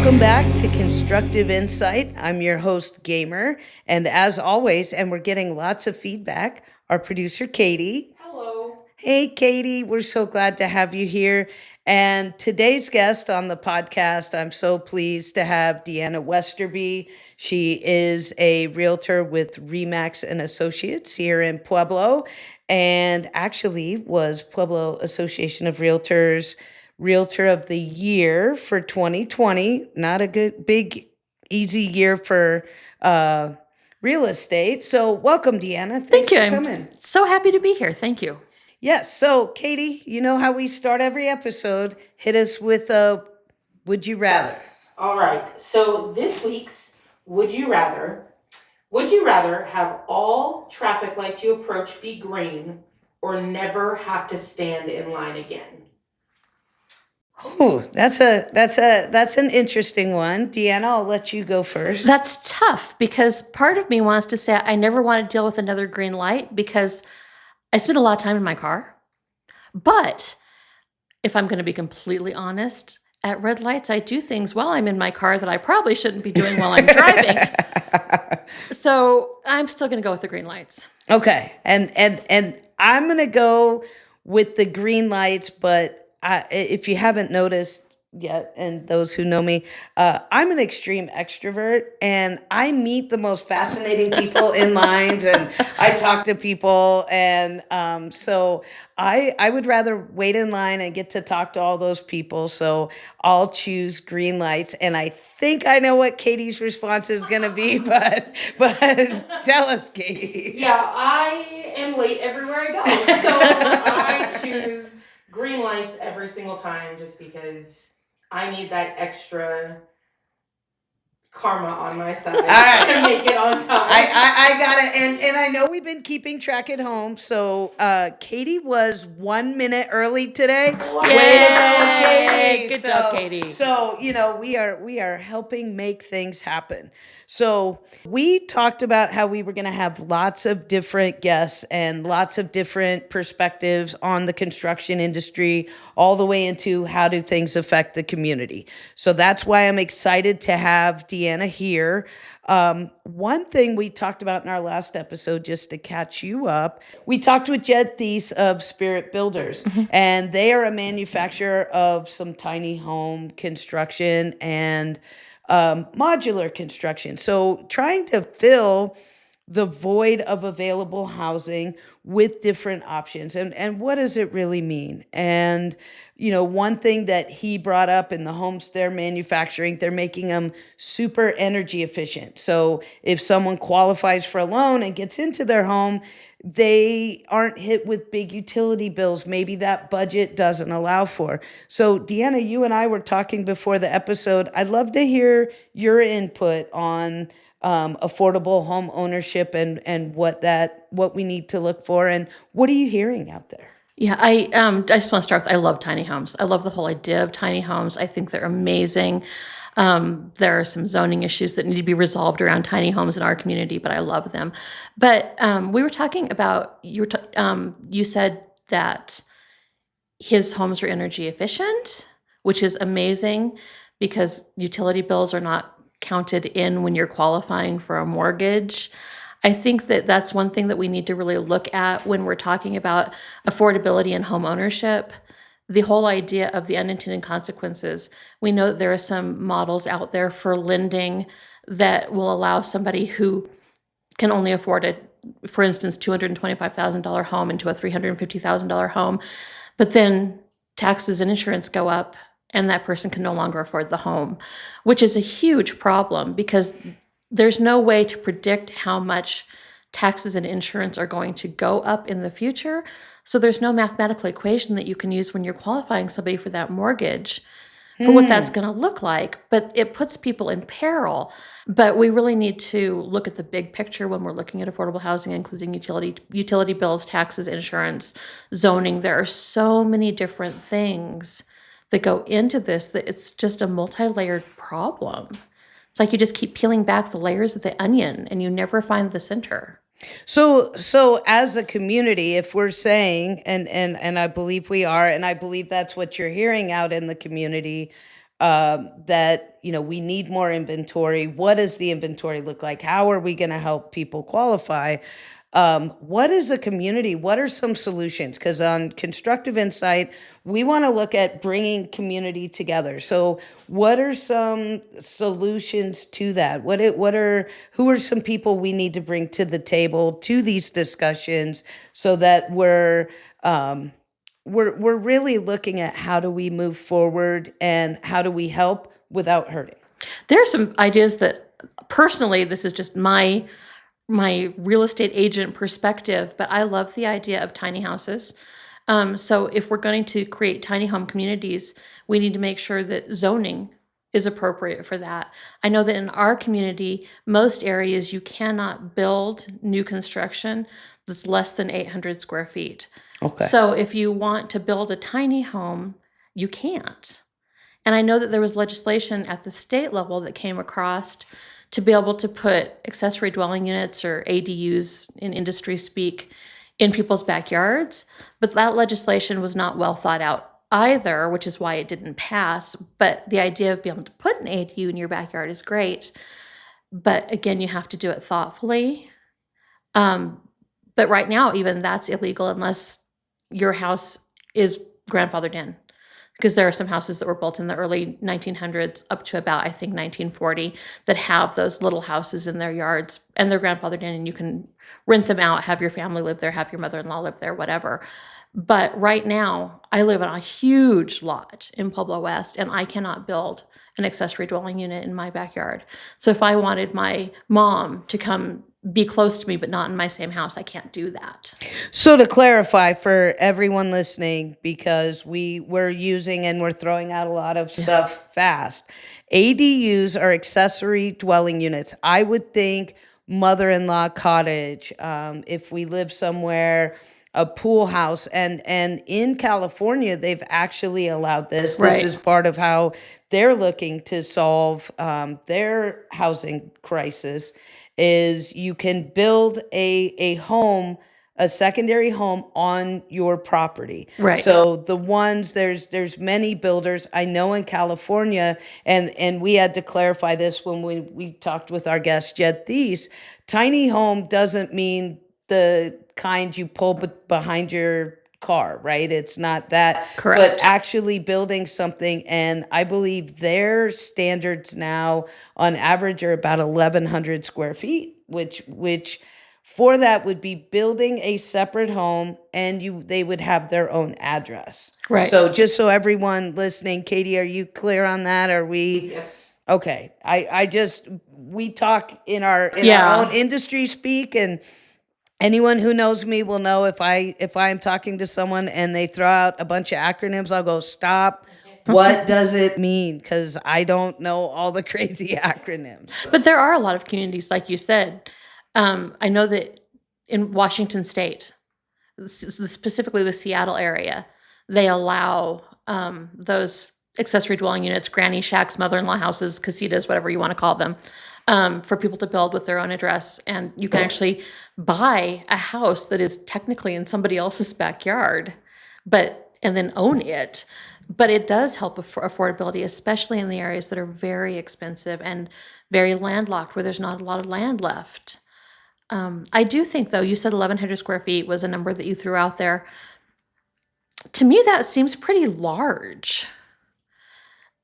Welcome back to Constructive Insight. I'm your host, Gamer. And as always, and we're getting lots of feedback, our producer, Katie. Hello. Hey, Katie, we're so glad to have you here. And today's guest on the podcast, I'm so pleased to have Deanna Westerby. She is a realtor with ReMax and Associates here in Pueblo, and actually was Pueblo Association of Realtors Realtor of the Year for 2020. Not a good, big, easy year for real estate. So welcome, Deanna. Thank you. For I'm coming. so happy to be here. Thank you. Yes. So, Katie, you know how we start every episode. Hit us with a would you rather. All right. So this week's would you rather have all traffic lights you approach be green or never have to stand in line again? Oh, that's an interesting one. Deanna, I'll let you go first. That's tough because part of me wants to say I never want to deal with another green light because I spend a lot of time in my car. But if I'm going to be completely honest, at red lights, I do things while I'm in my car that I probably shouldn't be doing while I'm driving. So I'm still going to go with the green lights. Okay. And I'm going to go with the green lights, but if you haven't noticed yet, and those who know me, I'm an extreme extrovert, and I meet the most fascinating people in lines, and I talk to people, and so I would rather wait in line and get to talk to all those people. So I'll choose green lights, and I think I know what Katie's response is going to be, but tell us, Katie. Yeah, I am late everywhere I go, so I choose green lights every single time just because I need that extra karma on my side to make it on time. I got it. And I know we've been keeping track at home. So Katie was 1 minute early today. Wow. Way to go, Katie. Good job, Katie. So, we are helping make things happen. So we talked about how we were going to have lots of different guests and lots of different perspectives on the construction industry, all the way into how do things affect the community. So that's why I'm excited to have Deanna here. One thing we talked about in our last episode, just to catch you up, we talked with Jed Thies of Spirit Builders, and they are a manufacturer of some tiny home construction and modular construction. So trying to fill the void of available housing with different options. And what does it really mean? And, one thing that he brought up in the homes they're manufacturing, they're making them super energy efficient. So if someone qualifies for a loan and gets into their home, they aren't hit with big utility bills. Maybe that budget doesn't allow for. So Deanna, you and I were talking before the episode. I'd love to hear your input on affordable home ownership and what we need to look for, and what are you hearing out there? Yeah, I just want to start with I love tiny homes. I love the whole idea of tiny homes. I think they're amazing. There are some zoning issues that need to be resolved around tiny homes in our community, but I love them. But we were talking about, you said that his homes are energy efficient, which is amazing because utility bills are not counted in when you're qualifying for a mortgage. I think that that's one thing that we need to really look at when we're talking about affordability and home ownership. The whole idea of the unintended consequences. We know that there are some models out there for lending that will allow somebody who can only afford it, for instance, $225,000 home into a $350,000 home, but then taxes and insurance go up and that person can no longer afford the home, which is a huge problem because there's no way to predict how much taxes and insurance are going to go up in the future. So there's no mathematical equation that you can use when you're qualifying somebody for that mortgage for what that's going to look like, but it puts people in peril. But we really need to look at the big picture when we're looking at affordable housing, including utility bills, taxes, insurance, zoning. There are so many different things that go into this that it's just a multi-layered problem. It's like you just keep peeling back the layers of the onion and you never find the center. So as a community, if we're saying, and I believe we are, and I believe that's what you're hearing out in the community, that, we need more inventory. What does the inventory look like? How are we going to help people qualify? What is a community? What are some solutions? Because on Constructive Insight, we want to look at bringing community together. So what are some solutions to that? Who are some people we need to bring to the table to these discussions so that we're really looking at how do we move forward and how do we help without hurting? There are some ideas that personally, this is just my real estate agent perspective, but I love the idea of tiny houses. So if we're going to create tiny home communities, we need to make sure that zoning is appropriate for that. I know that in our community, most areas you cannot build new construction that's less than 800 square feet. Okay. So if you want to build a tiny home, you can't. And I know that there was legislation at the state level that came across to be able to put accessory dwelling units, or ADUs in industry speak, in people's backyards. But that legislation was not well thought out either, which is why it didn't pass. But the idea of being able to put an ADU in your backyard is great. But again, you have to do it thoughtfully. But right now, even that's illegal unless your house is grandfathered in. Because there are some houses that were built in the early 1900s up to about, I think, 1940 that have those little houses in their yards, and they're grandfathered in, and you can rent them out, have your family live there, have your mother-in-law live there, whatever. But right now, I live on a huge lot in Pueblo West, and I cannot build an accessory dwelling unit in my backyard. So if I wanted my mom to come be close to me, but not in my same house, I can't do that. So to clarify for everyone listening, because we're using and we're throwing out a lot of stuff fast, ADUs are accessory dwelling units. I would think mother-in-law cottage, if we live somewhere, a pool house, and in California, they've actually allowed this. Right. This is part of how they're looking to solve their housing crisis, is you can build a home, a secondary home on your property. Right. So the ones, there's many builders I know in California, and we had to clarify this when we talked with our guest Jed Thies. Tiny home doesn't mean the kind you pull behind your car, right? It's not that. Correct. But actually building something, and I believe their standards now on average are about 1,100 square feet, which for that would be building a separate home, and they would have their own address. Right. So just so everyone listening, Katie, are you clear on that? Are we? Yes. Okay. We talk in our own industry speak, and anyone who knows me will know if I'm talking to someone and they throw out a bunch of acronyms, I'll go, stop. What does it mean? Because I don't know all the crazy acronyms. So. But there are a lot of communities, like you said. I know that in Washington State, specifically the Seattle area, they allow those accessory dwelling units, granny shacks, mother-in-law houses, casitas, whatever you want to call them, for people to build with their own address. And you can actually buy a house that is technically in somebody else's backyard, and then own it. But it does help affordability, especially in the areas that are very expensive and very landlocked, where there's not a lot of land left. I do think, though, you said 1,100 square feet was a number that you threw out there. To me, that seems pretty large.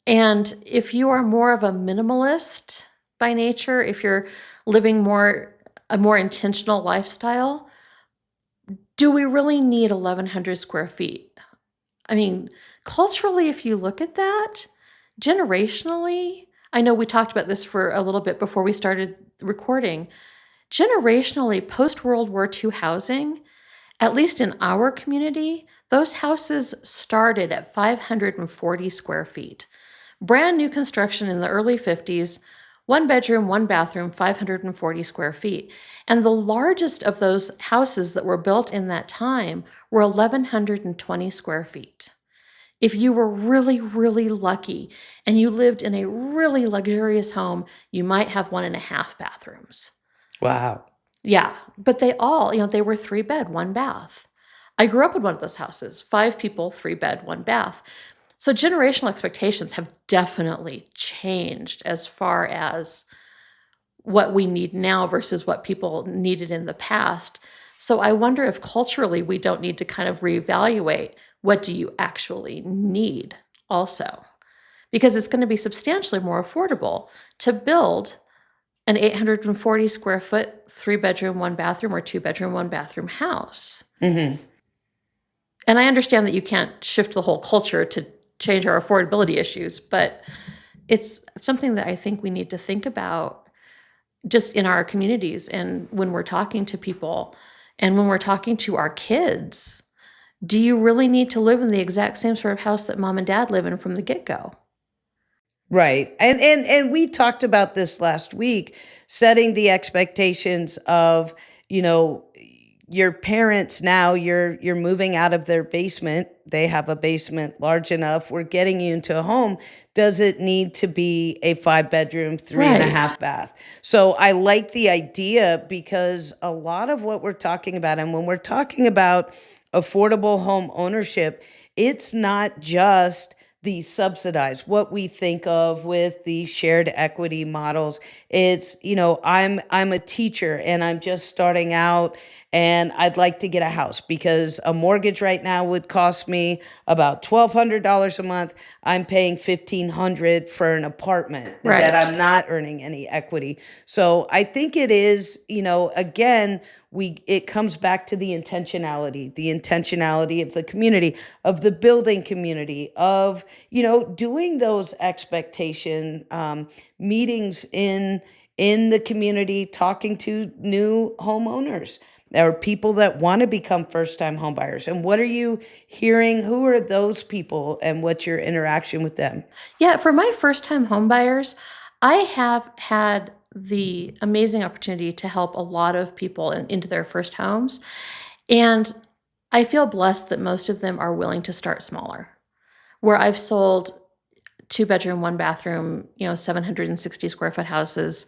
And if you are more of a minimalist by nature, if you're living a more intentional lifestyle, do we really need 1,100 square feet? I mean, culturally, if you look at that, generationally, I know we talked about this for a little bit before we started recording. Generationally, post-World War II housing, at least in our community, those houses started at 540 square feet. Brand new construction in the early 50s, 1 bedroom, 1 bathroom, 540 square feet. And the largest of those houses that were built in that time were 1,120 square feet. If you were really, really lucky and you lived in a really luxurious home, you might have 1.5 bathrooms. Wow. Yeah, but they all, they were 3-bed, 1 bath. I grew up in one of those houses, 5 people, 3 bed, 1 bath. So generational expectations have definitely changed as far as what we need now versus what people needed in the past. So I wonder if culturally we don't need to kind of reevaluate, what do you actually need also? Because it's going to be substantially more affordable to build an 840 square foot, 3-bedroom, 1-bathroom, or 2-bedroom, 1-bathroom house. Mm-hmm. And I understand that you can't shift the whole culture to change our affordability issues, but it's something that I think we need to think about just in our communities and when we're talking to people and when we're talking to our kids. Do you really need to live in the exact same sort of house that mom and dad live in from the get-go? Right. And we talked about this last week, setting the expectations of, you know, your parents now, you're moving out of their basement. They have a basement large enough. We're getting you into a home. Does it need to be a 5-bedroom, 3.5 bath? So I like the idea, because a lot of what we're talking about, and when we're talking about affordable home ownership, it's not just the subsidized, what we think of with the shared equity models. It's, you know, I'm a teacher and I'm just starting out and I'd like to get a house because a mortgage right now would cost me about $1,200 a month. I'm paying $1,500 for an apartment that I'm not earning any equity. So I think it is, you know, again, it comes back to the intentionality of the community, of the building community, of, you know, doing those expectation meetings in the community, talking to new homeowners or people that want to become first-time homebuyers. And what are you hearing? Who are those people and what's your interaction with them? Yeah, for my first-time homebuyers, I have had the amazing opportunity to help a lot of people into their first homes. And I feel blessed that most of them are willing to start smaller. Where I've sold 2-bedroom, 1-bathroom, 760 square foot houses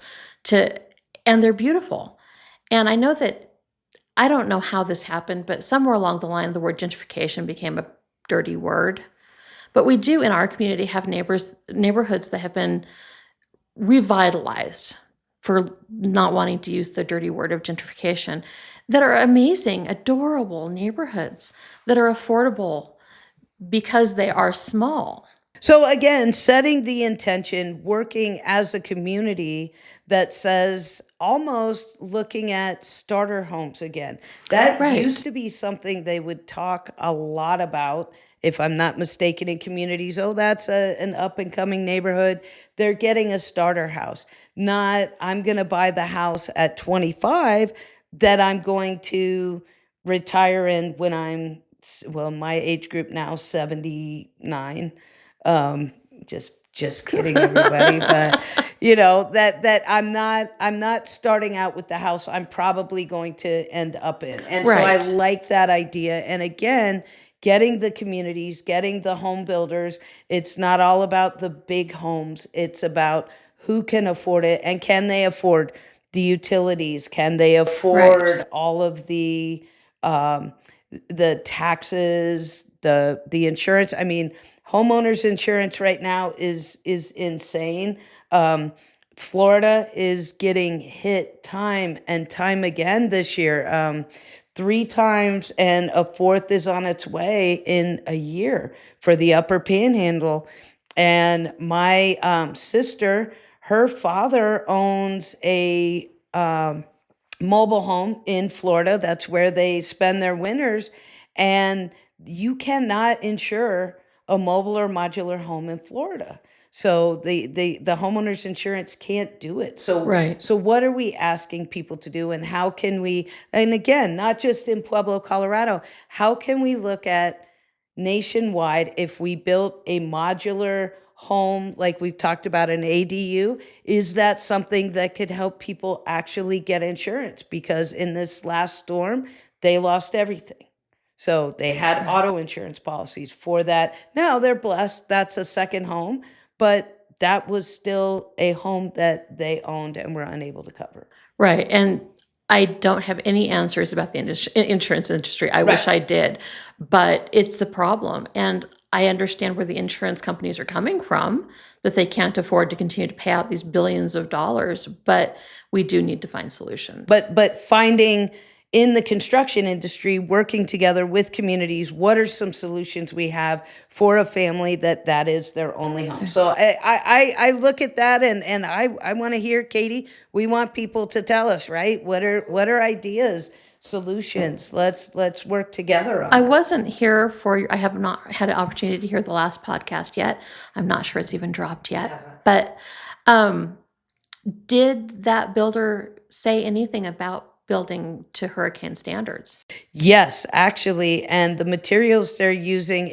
and they're beautiful. And I know that, I don't know how this happened, but somewhere along the line, the word gentrification became a dirty word. But we do in our community have neighborhoods that have been revitalized, for not wanting to use the dirty word of gentrification, that are amazing, adorable neighborhoods that are affordable because they are small. So again, setting the intention, working as a community that says, almost looking at starter homes again. That used to be something they would talk a lot about, if I'm not mistaken, in communities. Oh, that's an up and coming neighborhood. They're getting a starter house. Not, I'm going to buy the house at 25 that I'm going to retire in when I'm, well, my age group now, 79. Just kidding, everybody. But you know, that I'm not starting out with the house I'm probably going to end up in. And so I like that idea. And again, getting the communities, getting the home builders. It's not all about the big homes. It's about who can afford it, and can they afford the utilities? Can they afford all of the taxes, the insurance? I mean, homeowners insurance right now is insane. Florida is getting hit time and time again this year. 3 times, and a 4th is on its way in a year for the Upper Panhandle. And my sister, her father owns a mobile home in Florida. That's where they spend their winters. And you cannot insure a mobile or modular home in Florida. So the homeowner's insurance can't do it. So what are we asking people to do, and how can we, and again, not just in Pueblo, Colorado, how can we look at nationwide, if we built a modular home, like we've talked about an ADU, is that something that could help people actually get insurance? Because in this last storm, they lost everything. So they had auto insurance policies for that. Now they're blessed. That's a second home, but that was still a home that they owned and were unable to cover. Right. And I don't have any answers about the insurance industry. I wish I did, but it's a problem. And I understand where the insurance companies are coming from, that they can't afford to continue to pay out these billions of dollars, but we do need to find solutions. But finding in the construction industry, working together with communities, what are some solutions we have for a family that is their only home? So I look at that and I want to hear, Katie, we want people to tell us, right? What are ideas, solutions? Let's work together on I that. wasn't here I have not had an opportunity to hear the last podcast yet. I'm not sure it's even dropped yet. But did that builder say anything about building to hurricane standards? Yes, actually. And the materials they're using,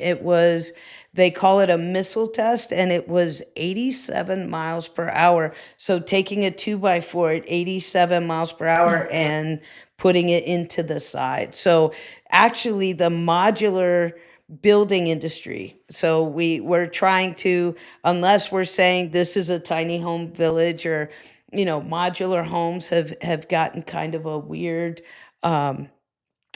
they call it a missile test, and it was 87 miles per hour. So taking a 2x4 at 87 miles per hour and putting it into the side. So actually the modular building industry. So we're trying to, unless we're saying this is a tiny home village, or modular homes have gotten kind of a weird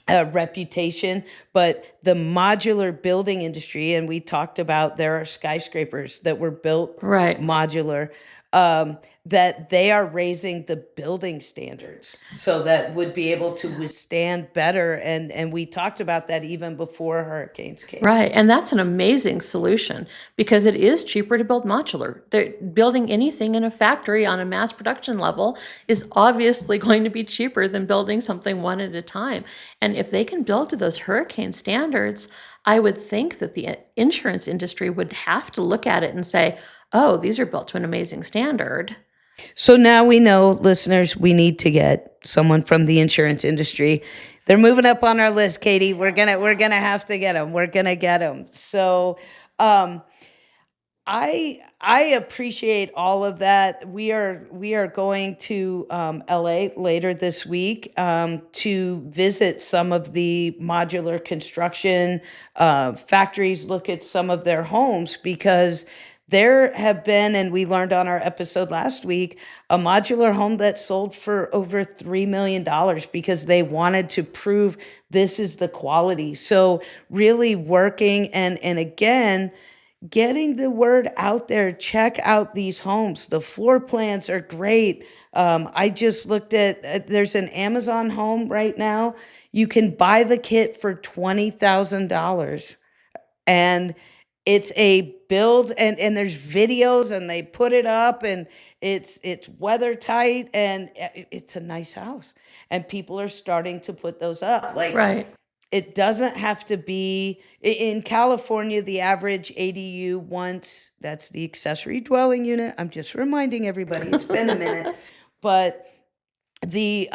reputation, but the modular building industry, and we talked about there are skyscrapers that were built modular, that they are raising the building standards so that would be able to withstand better. And we talked about that even before hurricanes came. Right. And that's an amazing solution because it is cheaper to build modular. Building anything in a factory on a mass production level is obviously going to be cheaper than building something one at a time. And if they can build to those hurricane standards, I would think that the insurance industry would have to look at it and say, oh, these are built to an amazing standard. So now we know, listeners, we need to get someone from the insurance industry. They're moving up on our list, Katie. We're gonna have to get them. We're gonna get them. So, I appreciate all of that. We are going to LA later this week to visit some of the modular construction factories, look at some of their homes, because there have been, and we learned on our episode last week, a modular home that sold for over $3 million because they wanted to prove this is the quality. So really working and again, getting the word out there. Check out these homes. The floor plans are great. I just looked at, there's an Amazon home right now. You can buy the kit for $20,000. And it's a build, and there's videos, and they put it up, and it's weather tight, and it's a nice house. And people are starting to put those up. Right. It doesn't have to be in California. The average ADU once, that's the accessory dwelling unit. I'm just reminding everybody, it's been a minute, but the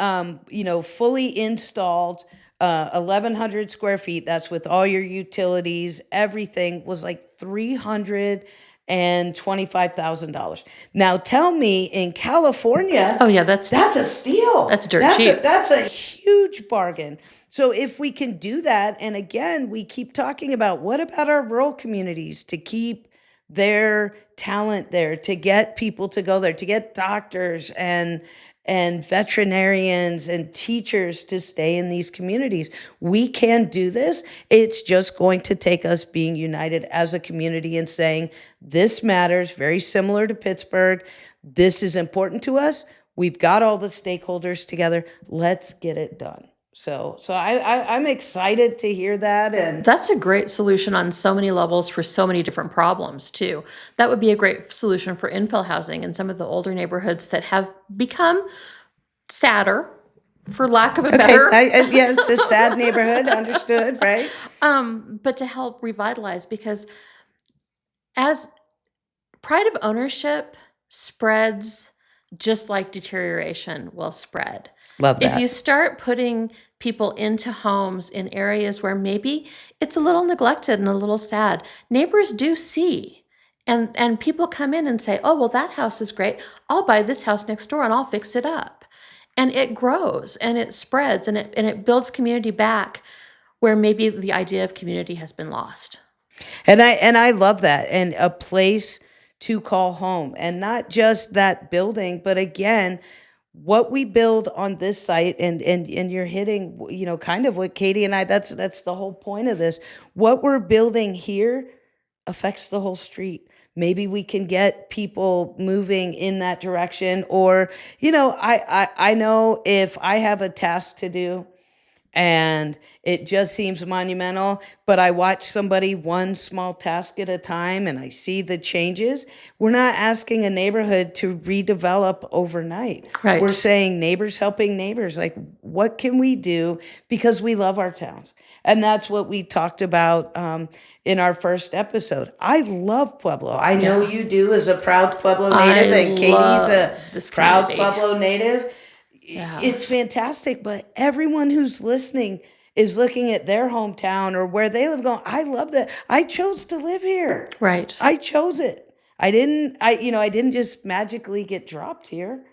fully installed 1,100 square feet. That's with all your utilities. Everything was like $325,000. Now tell me, in California, oh yeah, that's a steal. That's cheap. That's a huge bargain. So if we can do that, and again, we keep talking about what about our rural communities to keep their talent there, to get people to go there, to get doctors and veterinarians and teachers to stay in these communities. We can do this. It's just going to take us being united as a community and saying, this matters, very similar to Pittsburgh. This is important to us. We've got all the stakeholders together. Let's get it done. So I'm excited to hear that. And that's a great solution on so many levels for so many different problems too. That would be a great solution for infill housing in some of the older neighborhoods that have become sadder, for lack of a better. Yeah, it's a sad neighborhood, understood, right? But to help revitalize, because as pride of ownership spreads, just like deterioration will spread. Love that. If you start putting people into homes in areas where maybe it's a little neglected and a little sad, neighbors do see. And people come in and say, oh, well, that house is great. I'll buy this house next door and I'll fix it up. And it grows and it spreads and it builds community back where maybe the idea of community has been lost. And I love that. And a place to call home, and not just that building, but again, what we build on this site, and you're hitting, kind of what Katie and I, that's the whole point of this. What we're building here affects the whole street. Maybe we can get people moving in that direction. Or, I know if I have a task to do and it just seems monumental, but I watch somebody one small task at a time and I see the changes. We're not asking a neighborhood to redevelop overnight. Right. We're saying neighbors helping neighbors. Like, what can we do? Because we love our towns. And that's what we talked about in our first episode. I love Pueblo. I know you do, as a proud Pueblo native, and Katie's a proud Pueblo native. Yeah. It's fantastic, but everyone who's listening is looking at their hometown or where they live going, I love that. I chose to live here. Right. I chose it. I didn't just magically get dropped here.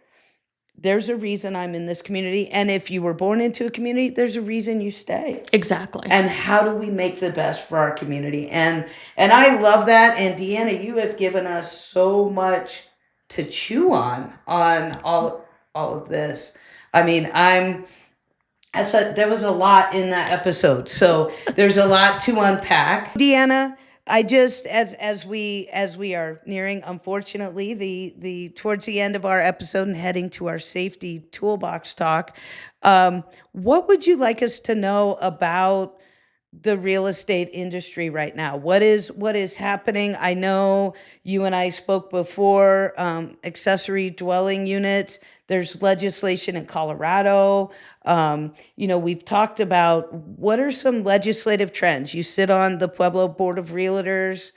There's a reason I'm in this community. And if you were born into a community, there's a reason you stay. Exactly. And how do we make the best for our community? And I love that. And Deanna, you have given us so much to chew on all of this. I mean, there was a lot in that episode. So there's a lot to unpack. Deanna, I just, as we are nearing, unfortunately, the towards the end of our episode and heading to our safety toolbox talk, what would you like us to know about the real estate industry right now? What is happening? I know you and I spoke before, accessory dwelling units. There's legislation in Colorado. We've talked about what are some legislative trends. You sit on the Pueblo Board of Realtors.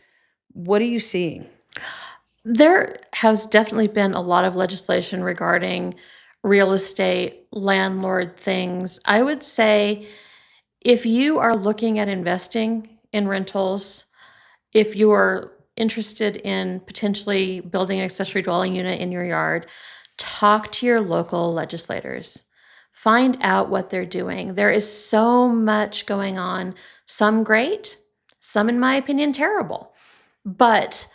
What are you seeing? There has definitely been a lot of legislation regarding real estate, landlord things. I would say, if you are looking at investing in rentals, if you are interested in potentially building an accessory dwelling unit in your yard, talk to your local legislators. Find out what they're doing. There is so much going on, some great, some, in my opinion, terrible. But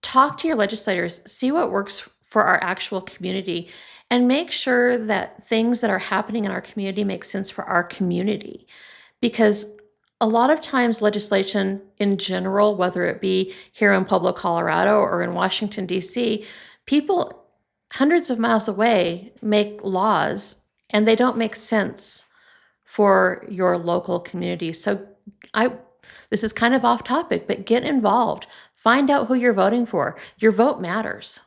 talk to your legislators, see what works for our actual community, and make sure that things that are happening in our community make sense for our community. Because a lot of times legislation in general, whether it be here in Pueblo, Colorado, or in Washington, D.C., people hundreds of miles away make laws and they don't make sense for your local community. So this is kind of off topic, but get involved. Find out who you're voting for. Your vote matters.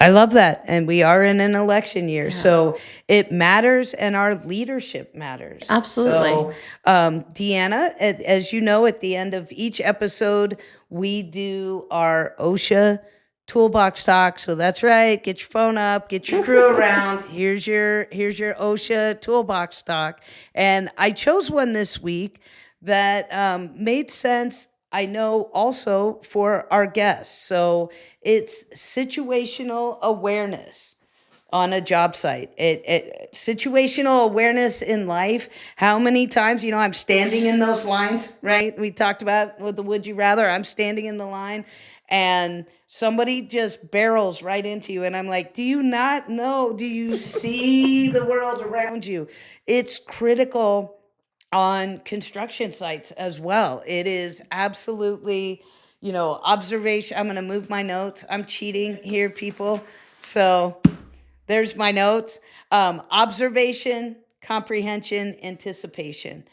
I love that. And we are in an election year. Yeah. So it matters, and our leadership matters. Absolutely. So, Deanna, as you know, at the end of each episode, we do our OSHA Tool Box Talk. So that's right. Get your phone up, get your crew around. Here's your OSHA Tool Box Talk. And I chose one this week that made sense, I know, also for our guests. So it's situational awareness on a job site. Situational awareness in life. How many times, I'm standing in those lines, right? We talked about with the would you rather. I'm standing in the line and somebody just barrels right into you. And I'm like, do you not know? Do you see the world around you? It's critical on construction sites as well. It is absolutely, observation. I'm going to move my notes. I'm cheating here, people. So there's my notes. Observation, comprehension, anticipation.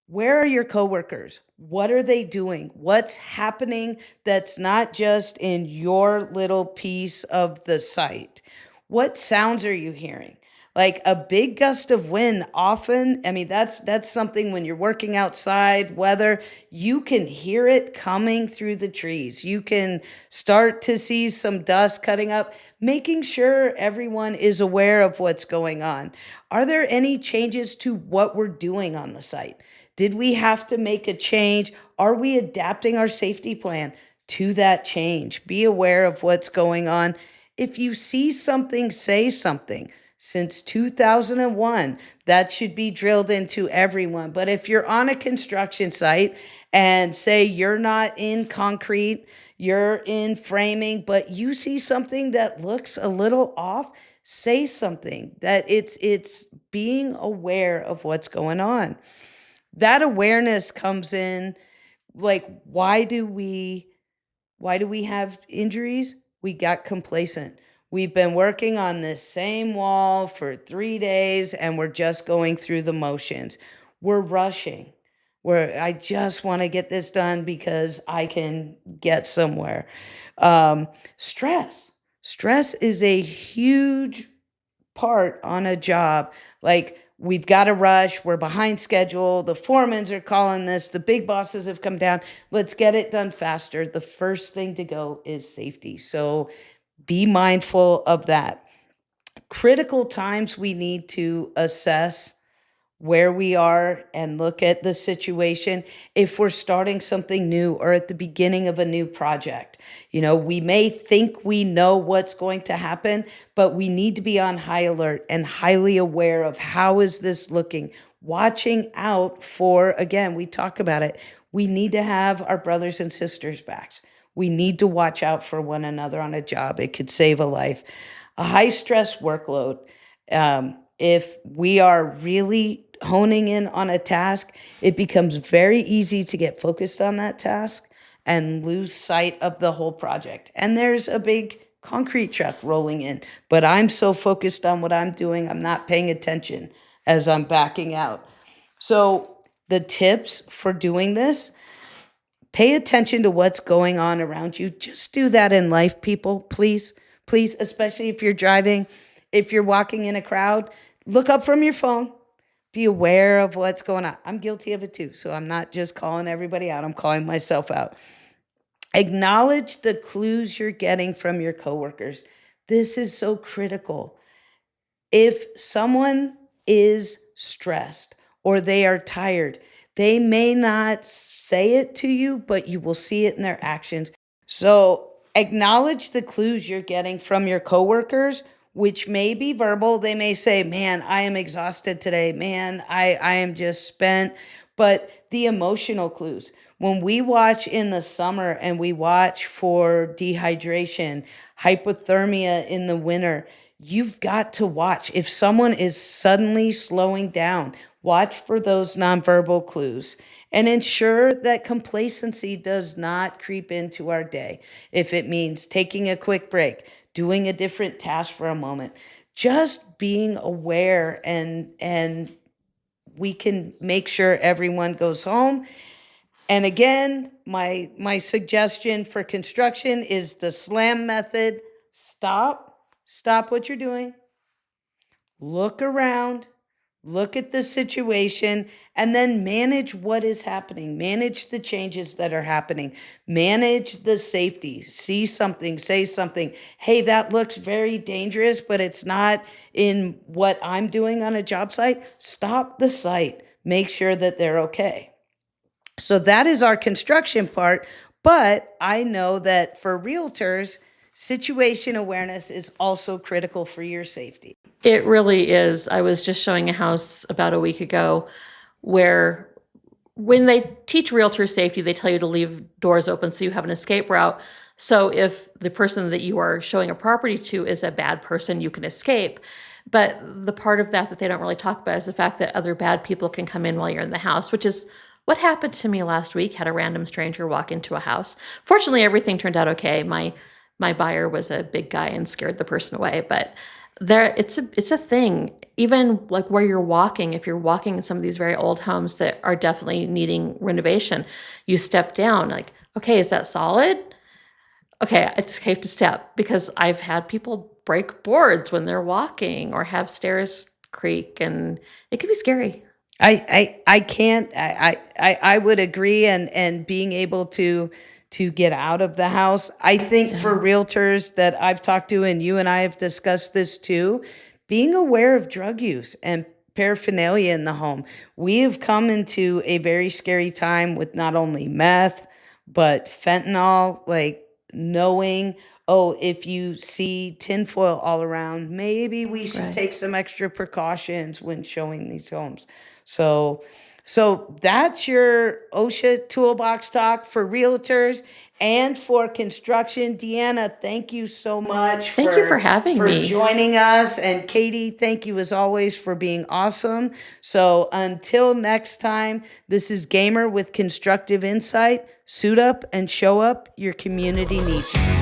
Where are your coworkers? What are they doing? What's happening that's not just in your little piece of the site? What sounds are you hearing? Like a big gust of wind often, that's something when you're working outside, weather, you can hear it coming through the trees. You can start to see some dust cutting up, making sure everyone is aware of what's going on. Are there any changes to what we're doing on the site? Did we have to make a change? Are we adapting our safety plan to that change? Be aware of what's going on. If you see something, say something. Since 2001, that should be drilled into everyone. But if you're on a construction site and say you're not in concrete, you're in framing, but you see something that looks a little off, say something. That it's being aware of what's going on. That awareness comes in Like, why do we have injuries? We got complacent. We've been working on this same wall for 3 days and we're just going through the motions. We're rushing. I just want to get this done because I can get somewhere. Um, stress. Stress is a huge part on a job. Like, we've got to rush, we're behind schedule, the foremans are calling this, the big bosses have come down, let's get it done faster. The first thing to go is safety. So be mindful of that. Critical times we need to assess where we are and look at the situation if we're starting something new or at the beginning of a new project. We may think we know what's going to happen, but we need to be on high alert and highly aware of how is this looking, watching out for, again, we talk about it, we need to have our brothers and sisters' backs. We need to watch out for one another on a job. It could save a life. A high stress workload. If we are really honing in on a task, it becomes very easy to get focused on that task and lose sight of the whole project. And there's a big concrete truck rolling in, but I'm so focused on what I'm doing, I'm not paying attention as I'm backing out. So the tips for doing this: pay attention to what's going on around you. Just do that in life, people, please. Please, especially if you're driving, if you're walking in a crowd, look up from your phone. Be aware of what's going on. I'm guilty of it too, so I'm not just calling everybody out. I'm calling myself out. Acknowledge the clues you're getting from your coworkers. This is so critical. If someone is stressed or they are tired, they may not say it to you, but you will see it in their actions. So acknowledge the clues you're getting from your coworkers, which may be verbal. They may say, man, I am exhausted today. Man, I am just spent. But the emotional clues, when we watch in the summer and we watch for dehydration, hypothermia in the winter, you've got to watch. If someone is suddenly slowing down, watch for those nonverbal clues and ensure that complacency does not creep into our day. If it means taking a quick break, doing a different task for a moment, just being aware, and we can make sure everyone goes home. And again, my suggestion for construction is the SLAM method. Stop what you're doing. Look around, look at the situation, and then manage what is happening. Manage the changes that are happening. Manage the safety. See something, say something. Hey, that looks very dangerous, but it's not in what I'm doing on a job site. Stop the site. Make sure that they're okay. So that is our construction part. But I know that for realtors, situation awareness is also critical for your safety. It really is. I was just showing a house about a week ago where when they teach realtor safety, they tell you to leave doors open so you have an escape route. So if the person that you are showing a property to is a bad person, you can escape. But the part of that they don't really talk about is the fact that other bad people can come in while you're in the house, which is what happened to me last week. Had a random stranger walk into a house. Fortunately, everything turned out okay. My buyer was a big guy and scared the person away, but it's a thing. Even like where you're walking, if you're walking in some of these very old homes that are definitely needing renovation, you step down like, okay, is that solid? Okay, it's safe to step, because I've had people break boards when they're walking or have stairs creak, and it can be scary. I would agree, and being able to get out of the house. I think for realtors that I've talked to, and you and I have discussed this too, being aware of drug use and paraphernalia in the home. We have come into a very scary time with not only meth, but fentanyl, like knowing, oh, if you see tinfoil all around, maybe we should Right. take some extra precautions when showing these homes. So that's your OSHA Toolbox Talk for realtors and for construction. Deanna, thank you so much Thank you for having me. joining us. And Katie, thank you as always for being awesome. So until next time, this is Gamer with Constructive Insight. Suit up and show up. Your community needs you.